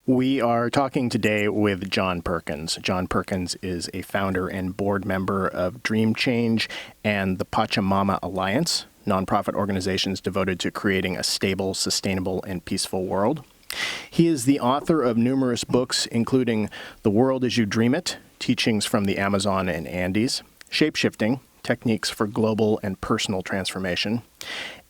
We are talking today with John Perkins. John Perkins is a founder and board member of Dream Change and the Pachamama Alliance, nonprofit organizations devoted to creating a stable, sustainable, and peaceful world. He is the author of numerous books, including The World as You Dream It, Teachings from the Amazon and Andes, Shapeshifting, Techniques for Global and Personal Transformation,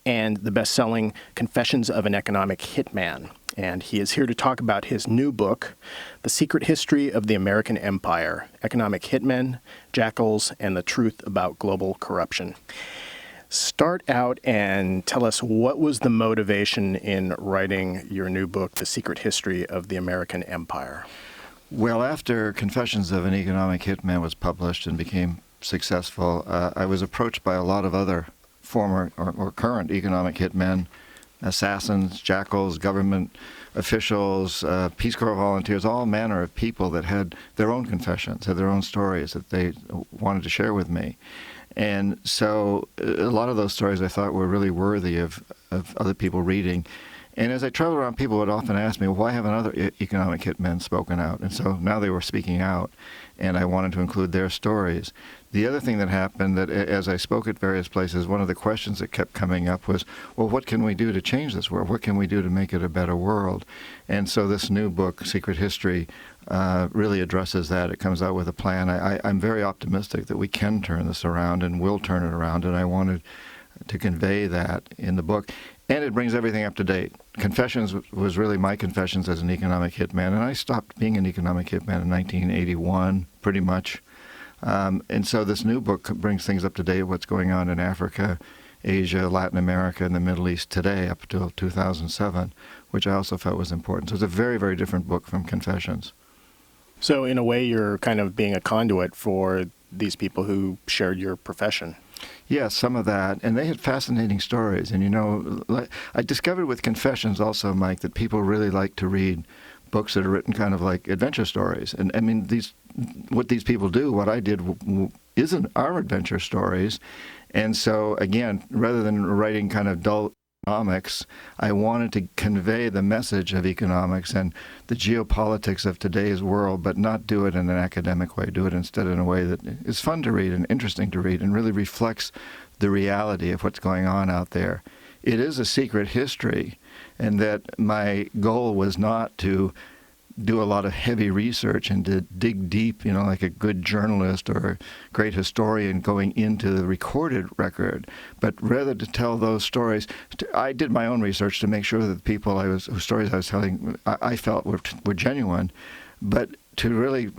and the best-selling Confessions of an Economic Hitman. And he is here to talk about his new book, The Secret History of the American Empire, Economic Hitmen, Jackals, and the Truth About Global Corruption. Start out and tell us, what was the motivation in writing your new book, The Secret History of the American Empire? Well, after Confessions of an Economic Hitman was published and became successful, I was approached by a lot of other former or current economic hitmen, assassins, jackals, government officials, Peace Corps volunteers, all manner of people that had their own confessions, had their own stories that they wanted to share with me. And so a lot of those stories I thought were really worthy of other people reading. And as I traveled around, people would often ask me, well, why haven't other economic hitmen spoken out? And so now they were speaking out, and I wanted to include their stories. The other thing that happened, that as I spoke at various places, one of the questions that kept coming up was, well, what can we do to change this world? What can we do to make it a better world? And so this new book, Secret History, really addresses that. It comes out with a plan. I'm very optimistic that we can turn this around and will turn it around, and I wanted to convey that in the book. And it brings everything up to date. Confessions was really my confessions as an economic hitman, and I stopped being an economic hitman in 1981, pretty much. And so this new book brings things up to date, what's going on in Africa, Asia, Latin America, and the Middle East today, up until 2007, which I also felt was important. So it's a very, very different book from Confessions. So in a way, you're kind of being a conduit for these people who shared your profession. Yes, some of that. And they had fascinating stories. And, you know, I discovered with Confessions also, Mike, that people really like to read books that are written kind of like adventure stories. And, I mean, what these people do, what I did, isn't our adventure stories. And so, again, rather than writing kind of dull economics, I wanted to convey the message of economics and the geopolitics of today's world, but not do it in an academic way, do it instead in a way that is fun to read and interesting to read and really reflects the reality of what's going on out there. It is a secret history, and that my goal was not to do a lot of heavy research and to dig deep, you know, like a good journalist or a great historian going into the recorded record, but rather to tell those stories. I did my own research to make sure that the people whose stories I was telling, I felt were genuine, but to really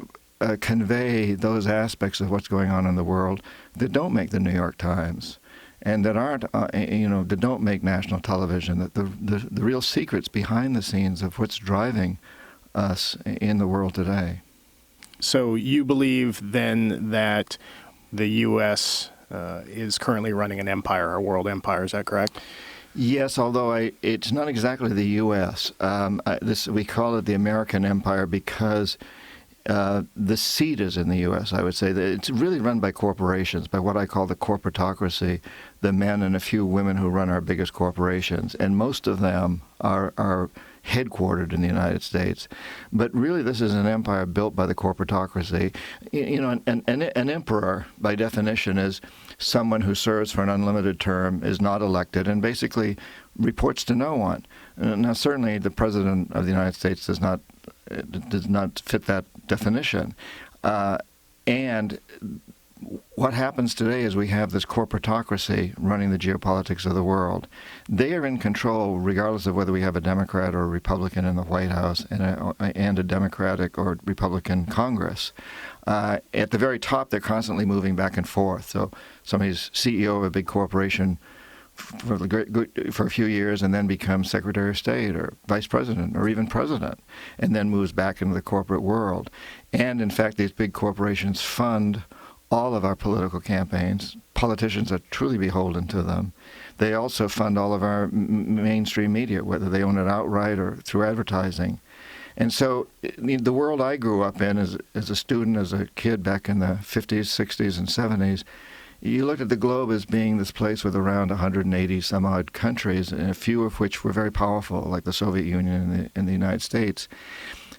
convey those aspects of what's going on in the world that don't make the New York Times and that aren't, that don't make national television, that the real secrets behind the scenes of what's driving us in the world today. So you believe then that the U.S. Is currently running an empire, a world empire, is that correct? Yes, although it's not exactly the U.S. We call it the American empire because the seat is in the U.S., I would say. It's really run by corporations, by what I call the corporatocracy, the men and a few women who run our biggest corporations. And most of them are headquartered in the United States. But really, this is an empire built by the corporatocracy. You know, an emperor, by definition, is someone who serves for an unlimited term, is not elected, and basically reports to no one. Now, certainly, the President of the United States does not fit that definition. And what happens today is we have this corporatocracy running the geopolitics of the world. They are in control regardless of whether we have a Democrat or a Republican in the White House and a Democratic or Republican Congress. At the very top, they're constantly moving back and forth. So somebody's CEO of a big corporation for a few years and then becomes Secretary of State or Vice President or even President, and then moves back into the corporate world. And in fact, these big corporations fund all of our political campaigns. Politicians are truly beholden to them. They also fund all of our mainstream media, whether they own it outright or through advertising. And so the world I grew up in as a student, as a kid back in the 50s, 60s, and 70s, you looked at the globe as being this place with around 180 some odd countries, and a few of which were very powerful, like the Soviet Union and the United States.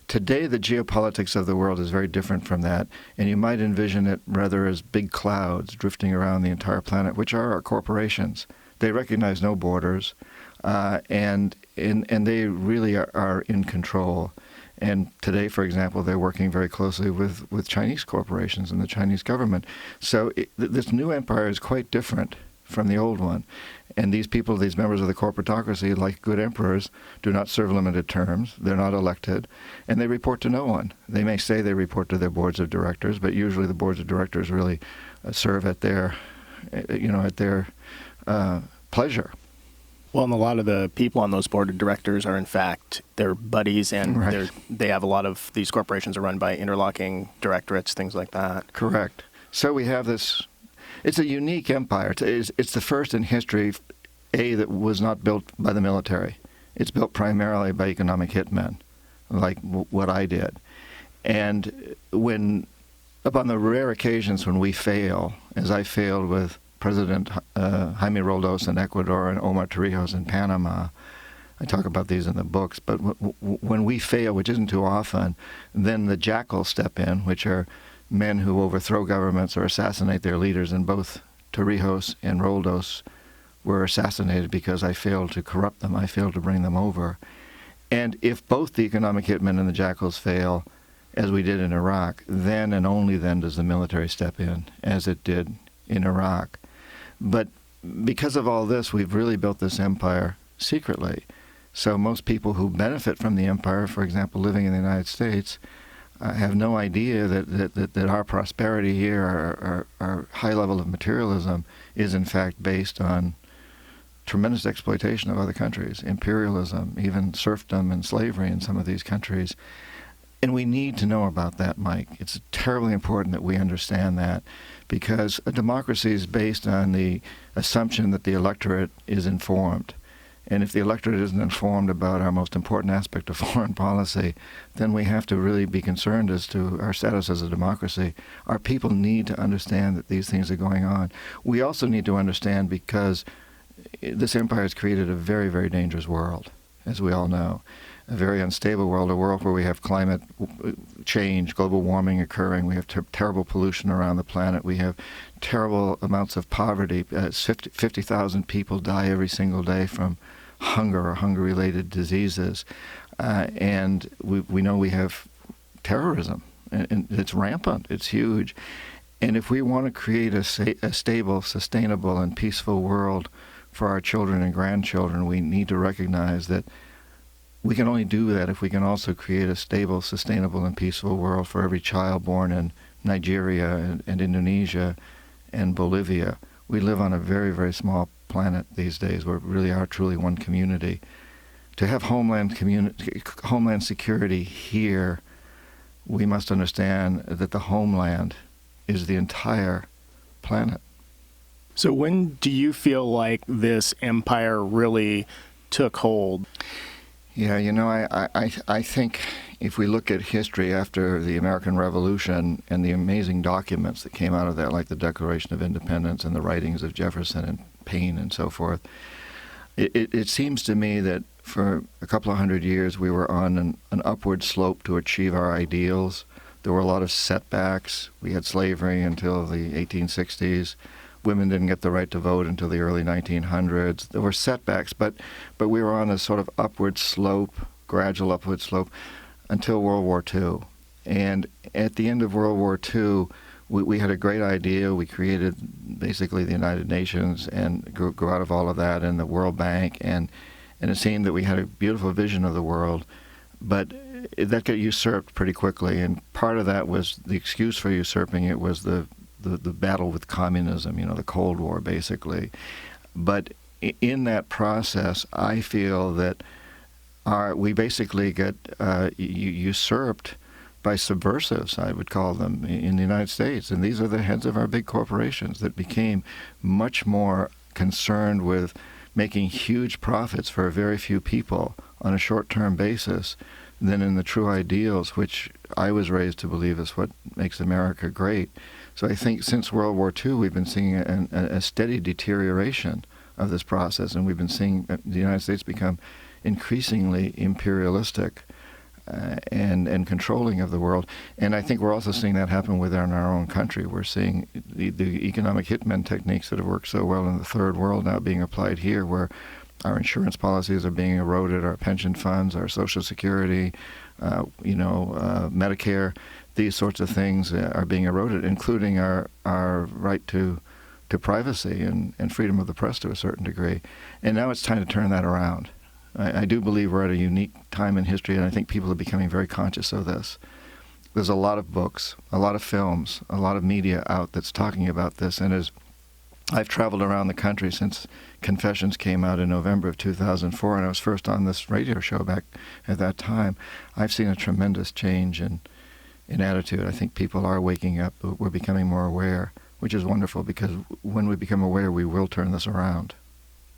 Today, the geopolitics of the world is very different from that, and you might envision it rather as big clouds drifting around the entire planet, which are our corporations. They recognize no borders, and they really are in control. And today, for example, they're working very closely with Chinese corporations and the Chinese government. So this new empire is quite different from the old one. And these people, these members of the corporatocracy, like good emperors, do not serve limited terms. They're not elected, and they report to no one. They may say they report to their boards of directors, but usually the boards of directors really serve at their, pleasure. Well, and a lot of the people on those board of directors are, in fact, their buddies, and Right. they have a lot of these corporations are run by interlocking directorates, things like that. Correct. So we have this. It's a unique empire. It's the first in history, that was not built by the military. It's built primarily by economic hitmen, like what I did. And upon the rare occasions when we fail, as I failed with President Jaime Roldos in Ecuador and Omar Torrijos in Panama, I talk about these in the books, but when we fail, which isn't too often, then the Jackals step in, which are men who overthrow governments or assassinate their leaders, and both Torrijos and Roldos were assassinated because I failed to corrupt them. I failed to bring them over. And if both the economic hitmen and the Jackals fail, as we did in Iraq, then and only then does the military step in, as it did in Iraq. But because of all this, we've really built this empire secretly. So most people who benefit from the empire, for example, living in the United States, have no idea that our prosperity here, our high level of materialism, is in fact based on tremendous exploitation of other countries, imperialism, even serfdom and slavery in some of these countries. And we need to know about that, Mike. It's terribly important that we understand that, because a democracy is based on the assumption that the electorate is informed. And if the electorate isn't informed about our most important aspect of foreign policy, then we have to really be concerned as to our status as a democracy. Our people need to understand that these things are going on. We also need to understand, because this empire has created a very, very dangerous world, as we all know. A very unstable world, a world where we have climate change, global warming occurring. We have terrible pollution around the planet. We have terrible amounts of poverty. 50,000 people die every single day from hunger or hunger-related diseases. And we know we have terrorism, and it's rampant. It's huge. And if we want to create a stable, sustainable, and peaceful world for our children and grandchildren, we need to recognize that we can only do that if we can also create a stable, sustainable, and peaceful world for every child born in Nigeria and Indonesia and Bolivia. We live on a very, very small planet these days. We really are truly one community. To have homeland security here, we must understand that the homeland is the entire planet. So when do you feel like this empire really took hold? Yeah, I think if we look at history after the American Revolution and the amazing documents that came out of that, like the Declaration of Independence and the writings of Jefferson and Paine and so forth, it seems to me that for a couple of hundred years we were on an upward slope to achieve our ideals. There were a lot of setbacks. We had slavery until the 1860s. Women didn't get the right to vote until the early 1900s. There were setbacks, but we were on a sort of upward slope, gradual upward slope, until World War II. And at the end of World War II, we had a great idea. We created basically the United Nations and grew out of all of that, and the World Bank, and it seemed that we had a beautiful vision of the world, but that got usurped pretty quickly. And part of that was the excuse for usurping it was the battle with communism, the Cold War, basically. But in that process, I feel that we basically get usurped by subversives, I would call them, in the United States. And these are the heads of our big corporations that became much more concerned with making huge profits for very few people on a short-term basis than in the true ideals, which I was raised to believe is what makes America great. So I think since World War II, we've been seeing a steady deterioration of this process, and we've been seeing the United States become increasingly imperialistic. and controlling of the world. And I think we're also seeing that happen within our own country. We're seeing the economic hitmen techniques that have worked so well in the third world now being applied here, where our insurance policies are being eroded, our pension funds, our Social Security, Medicare, these sorts of things are being eroded, including our right to privacy and freedom of the press to a certain degree. And now it's time to turn that around. I do believe we're at a unique time in history, and I think people are becoming very conscious of this. There's a lot of books, a lot of films, a lot of media out that's talking about this, and as I've traveled around the country since Confessions came out in November of 2004, and I was first on this radio show back at that time. I've seen a tremendous change in attitude. I think people are waking up. We're becoming more aware, which is wonderful, because when we become aware, we will turn this around.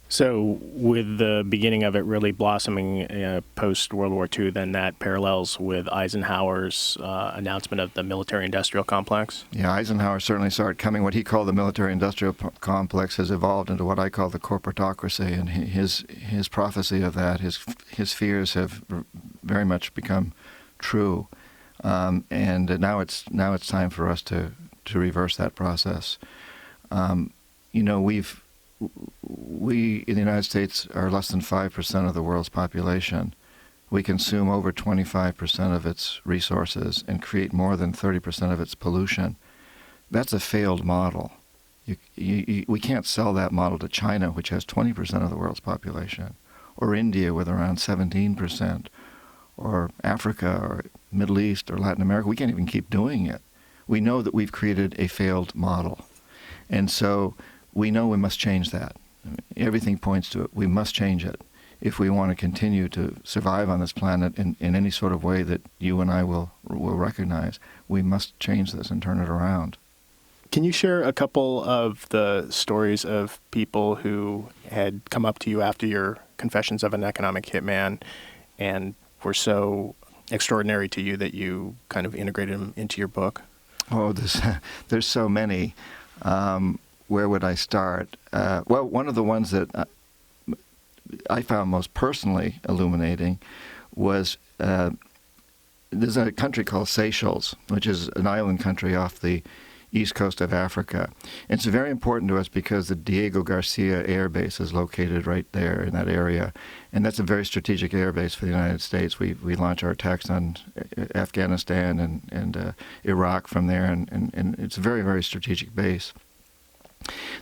So with the beginning of it really blossoming post-World War II, then that parallels with Eisenhower's announcement of the military-industrial complex? Yeah, Eisenhower certainly saw it coming. What he called the military-industrial complex has evolved into what I call the corporatocracy, and his prophecy of that, his fears have very much become true. And now it's time for us to reverse that process. We in the United States are less than 5% of the world's population. We consume over 25% of its resources and create more than 30% of its pollution. That's a failed model. We can't sell that model to China, which has 20% of the world's population, or India with around 17%, or Africa, or Middle East, or Latin America. We can't even keep doing it. We know that we've created a failed model. And so we know we must change that. Everything points to it. We must change it if we want to continue to survive on this planet in any sort of way that you and I will recognize. We must change this and turn it around. Can you share a couple of the stories of people who had come up to you after your Confessions of an Economic Hitman and were so extraordinary to you that you kind of integrated them into your book? Oh, there's so many. Where would I start? Well, one of the ones that I found most personally illuminating was there's a country called Seychelles, which is an island country off the east coast of Africa. And it's very important to us because the Diego Garcia Air Base is located right there in that area. And that's a very strategic air base for the United States. We launch our attacks on Afghanistan and Iraq from there, and it's a very, very strategic base.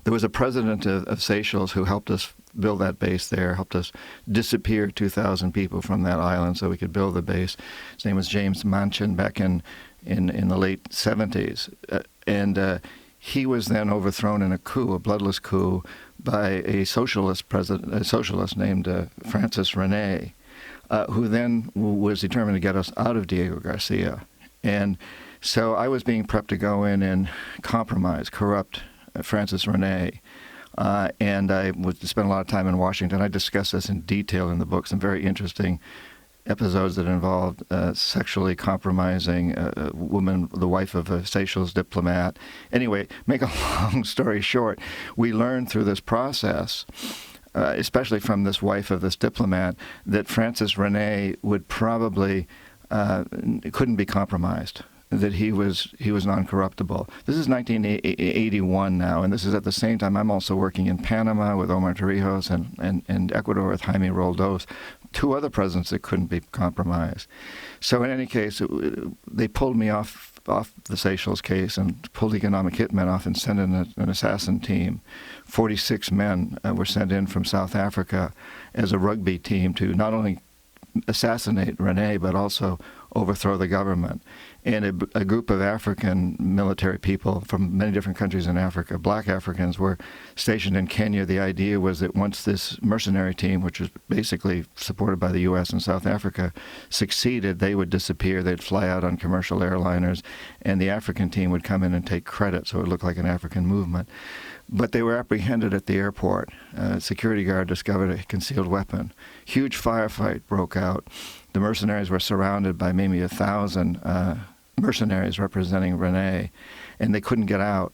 There was a president of Seychelles who helped us build that base there, helped us disappear 2,000 people from that island so we could build the base. His name was James Manchin back in the late 70s. And he was then overthrown in a coup, a bloodless coup, by a socialist named Francis Rene, who then was determined to get us out of Diego Garcia. And so I was being prepped to go in and compromise, corrupt Francis Rene, and I would spend a lot of time in Washington. I discuss this in detail in the book, some very interesting episodes that involved sexually compromising a woman, the wife of a Seychelles diplomat. Anyway, make a long story short, we learned through this process, especially from this wife of this diplomat, that Francis Rene would probably couldn't be compromised, that he was non-corruptible. This is 1981 now, and this is at the same time I'm also working in Panama with Omar Torrijos and Ecuador with Jaime Roldos, two other presidents that couldn't be compromised. So in any case, they pulled me off the Seychelles case and pulled economic hitmen off and sent in an assassin team. 46 men were sent in from South Africa as a rugby team to not only assassinate Rene, but also overthrow the government. And a group of African military people from many different countries in Africa, black Africans, were stationed in Kenya. The idea was that once this mercenary team, which was basically supported by the U.S. and South Africa, succeeded, they would disappear. They'd fly out on commercial airliners, and the African team would come in and take credit, so it looked like an African movement. But they were apprehended at the airport. A security guard discovered a concealed weapon. Huge firefight broke out. The mercenaries were surrounded by maybe 1,000 mercenaries representing Rene, and they couldn't get out.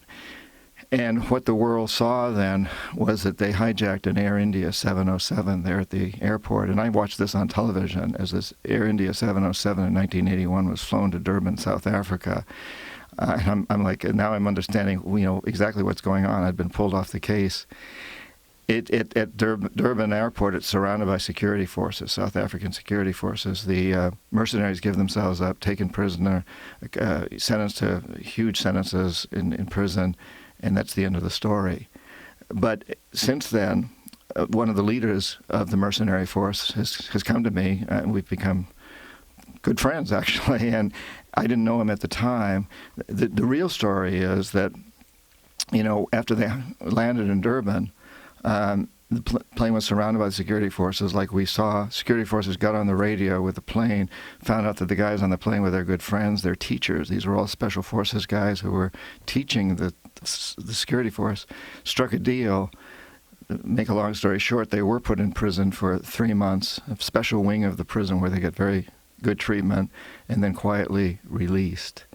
And what the world saw then was that they hijacked an Air India 707 there at the airport. And I watched this on television as this Air India 707 in 1981 was flown to Durban, South Africa. And I'm like, now I'm understanding, exactly what's going on. I'd been pulled off the case. At Durban Airport, it's surrounded by security forces, South African security forces. The mercenaries give themselves up, taken prisoner, sentenced to huge sentences in prison, and that's the end of the story. But since then, one of the leaders of the mercenary force has come to me, and we've become good friends, actually, and I didn't know him at the time. The real story is that, after they landed in Durban, the plane was surrounded by security forces like we saw. Security forces got on the radio with the plane, found out that the guys on the plane were their good friends, their teachers. These were all special forces guys who were teaching the security force, struck a deal. Make a long story short, they were put in prison for 3 months, a special wing of the prison where they get very good treatment, and then quietly released.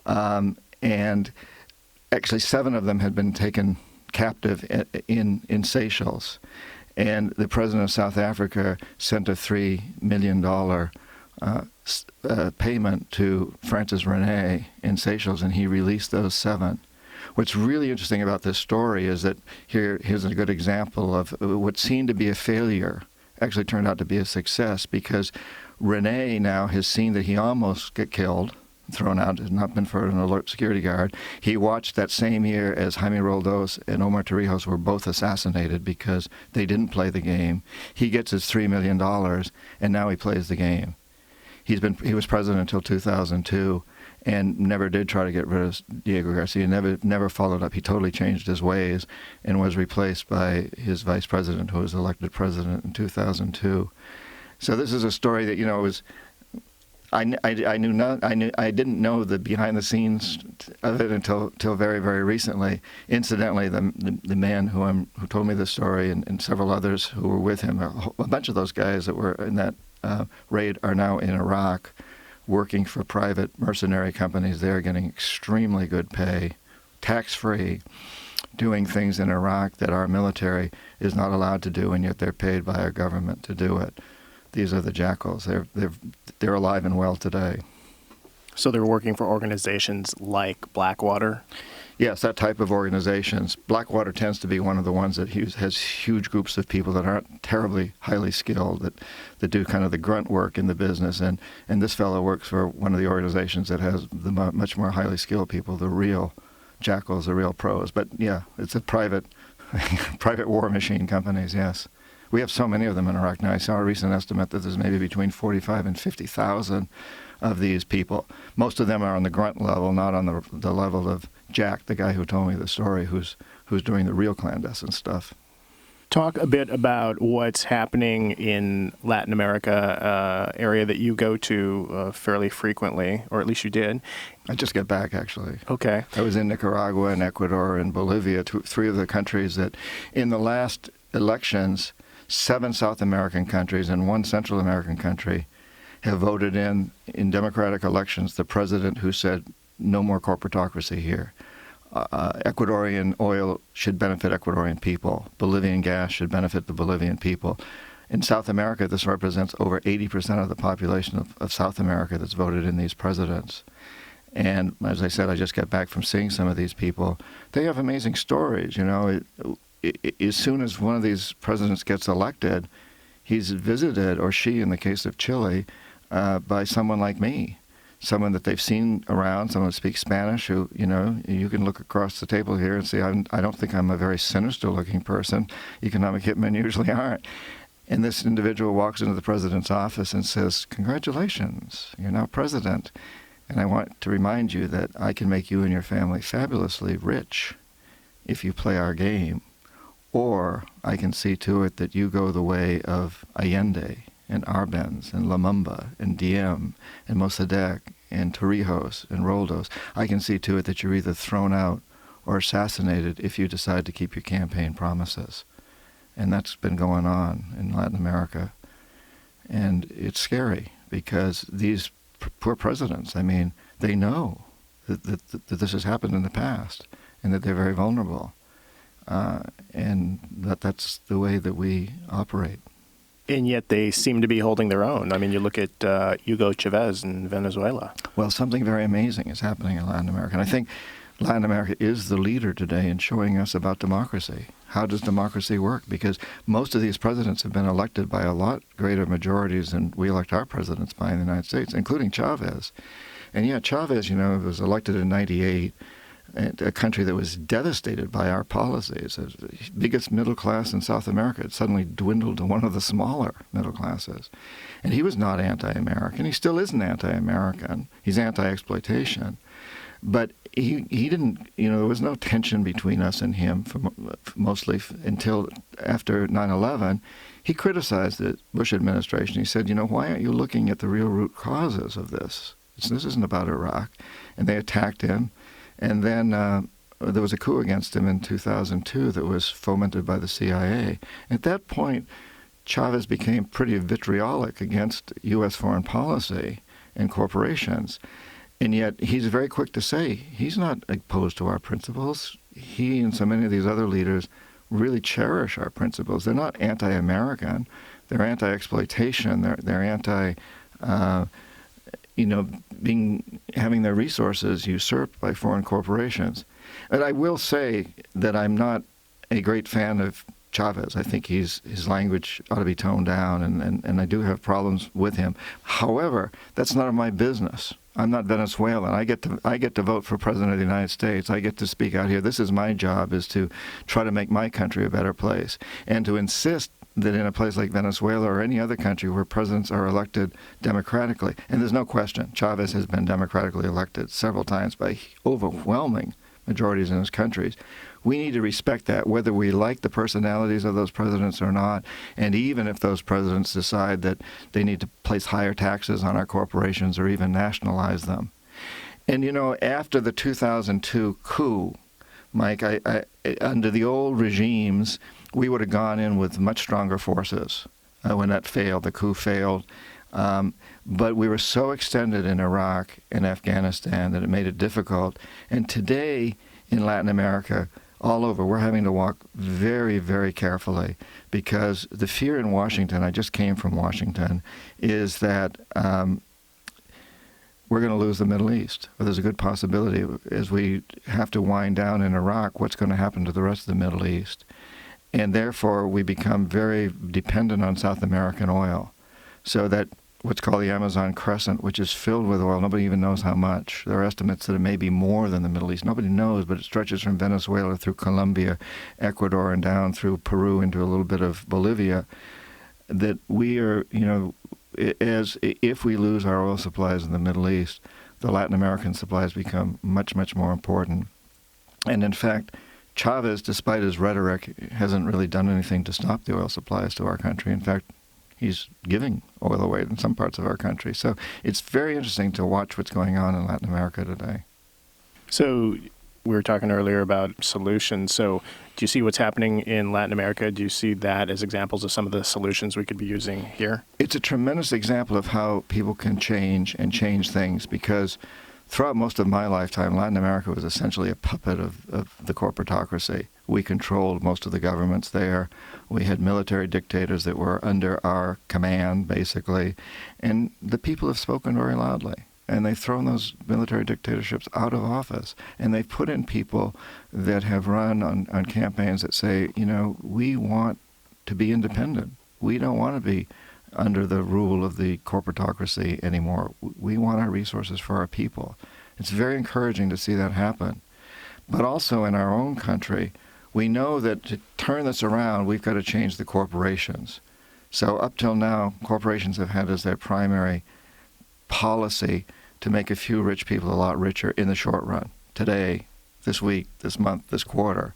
And actually 7 of them had been taken captive in Seychelles, and the president of South Africa sent a $3 million payment to Francis Rene in Seychelles, and he released those 7. What's really interesting about this story is that here's a good example of what seemed to be a failure actually turned out to be a success, because Rene now has seen that he almost got killed, thrown out, had not been for an alert security guard. He watched that same year as Jaime Roldos and Omar Torrijos were both assassinated because they didn't play the game. He gets his $3 million, and now he plays the game. He was president until 2002 and never did try to get rid of Diego Garcia, never followed up. He totally changed his ways and was replaced by his vice president, who was elected president in 2002. So this is a story that, was... I didn't know the behind the scenes of it until very, very recently. Incidentally, the man who told me this story and several others who were with him, a bunch of those guys that were in that raid are now in Iraq, working for private mercenary companies. They're getting extremely good pay, tax-free, doing things in Iraq that our military is not allowed to do, and yet they're paid by our government to do it. These are the Jackals. They're alive and well today. So they're working for organizations like Blackwater? Yes, that type of organizations. Blackwater tends to be one of the ones that has huge groups of people that aren't terribly highly skilled, that do kind of the grunt work in the business. And this fellow works for one of the organizations that has the much more highly skilled people, the real Jackals, the real pros. But yeah, it's a private war machine companies, yes. We have so many of them in Iraq now. I saw a recent estimate that there's maybe between 45 and 50,000 of these people. Most of them are on the grunt level, not on the level of Jack, the guy who told me the story, who's doing the real clandestine stuff. Talk a bit about what's happening in Latin America, area that you go to fairly frequently, or at least you did. I just got back, actually. Okay. I was in Nicaragua and Ecuador and Bolivia, 3 of the countries that in the last elections, 7 South American countries and 1 Central American country have voted in democratic elections the president who said no more corporatocracy here. Ecuadorian oil should benefit Ecuadorian people. Bolivian gas should benefit the Bolivian people. In South America, this represents over 80% of the population of South America that's voted in these presidents. And as I said, I just got back from seeing some of these people. They have amazing stories, As soon as one of these presidents gets elected, he's visited, or she in the case of Chile, by someone like me, someone that they've seen around, someone who speaks Spanish, who, you can look across the table here and see, I don't think I'm a very sinister-looking person. Economic hitmen usually aren't. And this individual walks into the president's office and says, "Congratulations, you're now president. And I want to remind you that I can make you and your family fabulously rich if you play our game. Or I can see to it that you go the way of Allende and Arbenz and Lumumba and Diem and Mossadegh and Torrijos and Roldos. I can see to it that you're either thrown out or assassinated if you decide to keep your campaign promises." And that's been going on in Latin America. And it's scary because these poor presidents, they know that this has happened in the past. and that they're very vulnerable. And that's the way that we operate. And yet they seem to be holding their own. I mean, you look at Hugo Chavez in Venezuela. Well, something very amazing is happening in Latin America. And I think Latin America is the leader today in showing us about democracy. How does democracy work? Because most of these presidents have been elected by a lot greater majorities than we elect our presidents by in the United States, including Chavez. And yeah, Chavez, was elected in '98, a country that was devastated by our policies. The biggest middle class in South America had suddenly dwindled to one of the smaller middle classes. And he was not anti-American. He still isn't anti-American. He's anti-exploitation. But he didn't, there was no tension between us and him mostly until after 9/11. He criticized the Bush administration. He said, why aren't you looking at the real root causes of this? This isn't about Iraq. And they attacked him. And then there was a coup against him in 2002 that was fomented by the CIA. At that point, Chavez became pretty vitriolic against U.S. foreign policy and corporations. And yet he's very quick to say he's not opposed to our principles. He and so many of these other leaders really cherish our principles. They're not anti-American. They're anti-exploitation. They're anti, having their resources usurped by foreign corporations. And I will say that I'm not a great fan of Chavez. I think his language ought to be toned down, and I do have problems with him. However, that's none of my business. I'm not Venezuelan. I get to vote for President of the United States. I get to speak out here. This is my job, is to try to make my country a better place, and to insist that in a place like Venezuela or any other country where presidents are elected democratically, and there's no question, Chavez has been democratically elected several times by overwhelming majorities in his countries. We need to respect that, whether we like the personalities of those presidents or not, and even if those presidents decide that they need to place higher taxes on our corporations or even nationalize them. And, after the 2002 coup, Mike, under the old regimes, we would have gone in with much stronger forces when that failed. The coup failed. But we were so extended in Iraq and Afghanistan that it made it difficult. And today in Latin America, all over, we're having to walk very, very carefully, because the fear in Washington, I just came from Washington, is that we're going to lose the Middle East. Or there's a good possibility as we have to wind down in Iraq, what's going to happen to the rest of the Middle East. And therefore, we become very dependent on South American oil. So that what's called the Amazon Crescent, which is filled with oil, nobody even knows how much. There are estimates that it may be more than the Middle East. Nobody knows, but it stretches from Venezuela through Colombia, Ecuador, and down through Peru into a little bit of Bolivia. That we are, if we lose our oil supplies in the Middle East, the Latin American supplies become much, much more important. And in fact, Chavez, despite his rhetoric, hasn't really done anything to stop the oil supplies to our country. In fact, he's giving oil away in some parts of our country. So it's very interesting to watch what's going on in Latin America today. So we were talking earlier about solutions. So do you see what's happening in Latin America? Do you see that as examples of some of the solutions we could be using here? It's a tremendous example of how people can change things, because throughout most of my lifetime, Latin America was essentially a puppet of the corporatocracy. We controlled most of the governments there. We had military dictators that were under our command, basically. And the people have spoken very loudly. And they've thrown those military dictatorships out of office. And they've put in people that have run on campaigns that say, we want to be independent. We don't want to be under the rule of the corporatocracy anymore. We want our resources for our people. It's very encouraging to see that happen. But also in our own country, we know that to turn this around, we've got to change the corporations. So up till now, corporations have had as their primary policy to make a few rich people a lot richer in the short run, today, this week, this month, this quarter.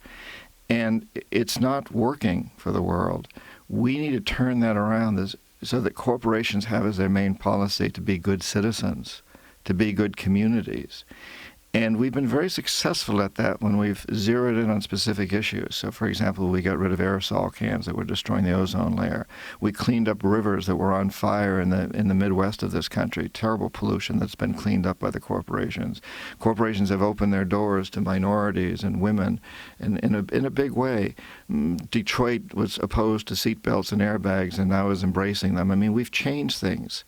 And it's not working for the world. We need to turn that around so that corporations have as their main policy to be good citizens, to be good communities. And we've been very successful at that when we've zeroed in on specific issues. So, for example, we got rid of aerosol cans that were destroying the ozone layer. We cleaned up rivers that were on fire in the Midwest of this country. Terrible pollution that's been cleaned up by the corporations. Corporations have opened their doors to minorities and women in a big way. Detroit was opposed to seatbelts and airbags and now is embracing them. I mean, we've changed things.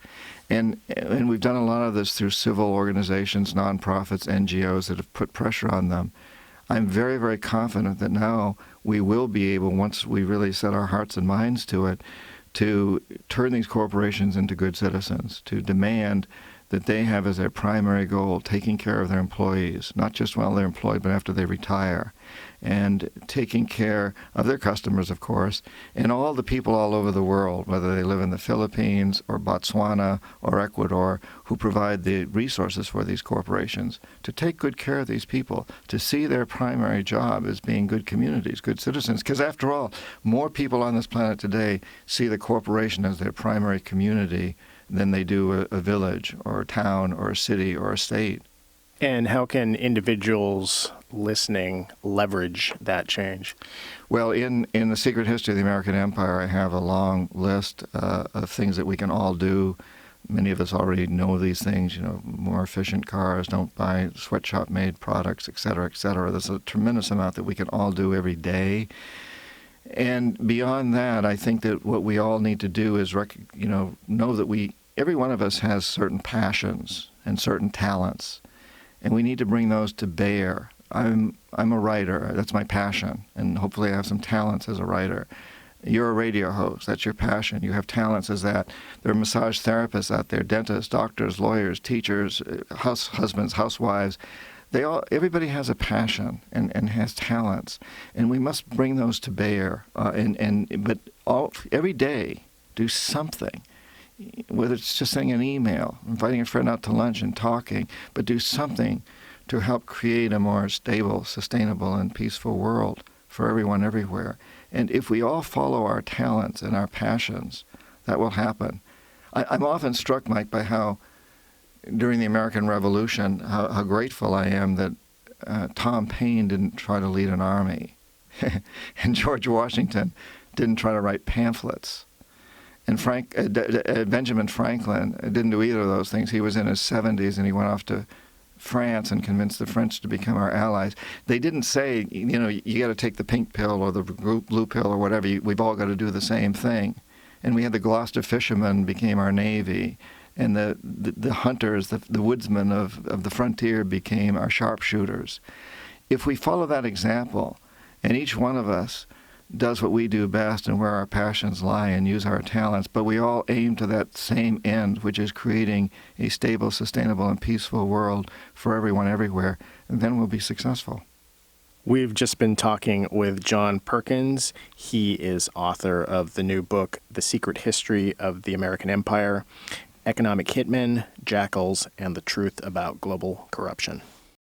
And we've done a lot of this through civil organizations, nonprofits, NGOs that have put pressure on them. I'm very, very confident that now we will be able, once we really set our hearts and minds to it, to turn these corporations into good citizens, to demand that they have as their primary goal taking care of their employees, not just while they're employed, but after they retire, and taking care of their customers, of course, and all the people all over the world, whether they live in the Philippines or Botswana or Ecuador, who provide the resources for these corporations, to take good care of these people, to see their primary job as being good communities, good citizens. Because after all, more people on this planet today see the corporation as their primary community than they do a village or a town or a city or a state. And how can individuals listening leverage that change? Well, in the Secret History of the American Empire, I have a long list of things that we can all do. Many of us already know these things, more efficient cars, don't buy sweatshop-made products, et cetera, et cetera. There's a tremendous amount that we can all do every day. And beyond that, I think that what we all need to do is know that every one of us has certain passions and certain talents, and we need to bring those to bear. I'm a writer. That's my passion, and hopefully I have some talents as a writer. You're a radio host. That's your passion. You have talents as that. There are massage therapists out there, dentists, doctors, lawyers, teachers, husbands, housewives. Everybody has a passion and has talents, and we must bring those to bear. But every day, do something, whether it's just sending an email, inviting a friend out to lunch and talking, but do something to help create a more stable, sustainable, and peaceful world for everyone everywhere. And if we all follow our talents and our passions, that will happen. I'm often struck, Mike, by how during the American Revolution, how grateful I am that Tom Paine didn't try to lead an army, and George Washington didn't try to write pamphlets, and Benjamin Franklin didn't do either of those things. He was in his 70s, and he went off to France and convinced the French to become our allies. They didn't say, you got to take the pink pill or the blue pill or whatever. We've all got to do the same thing. And we had the Gloucester fishermen became our navy. And the hunters, the woodsmen of the frontier became our sharpshooters. If we follow that example, and each one of us does what we do best and where our passions lie and use our talents, but we all aim to that same end, which is creating a stable, sustainable, and peaceful world for everyone everywhere, and then we'll be successful. We've just been talking with John Perkins. He is author of the new book, The Secret History of the American Empire, Economic Hitmen, Jackals, and the Truth About Global Corruption.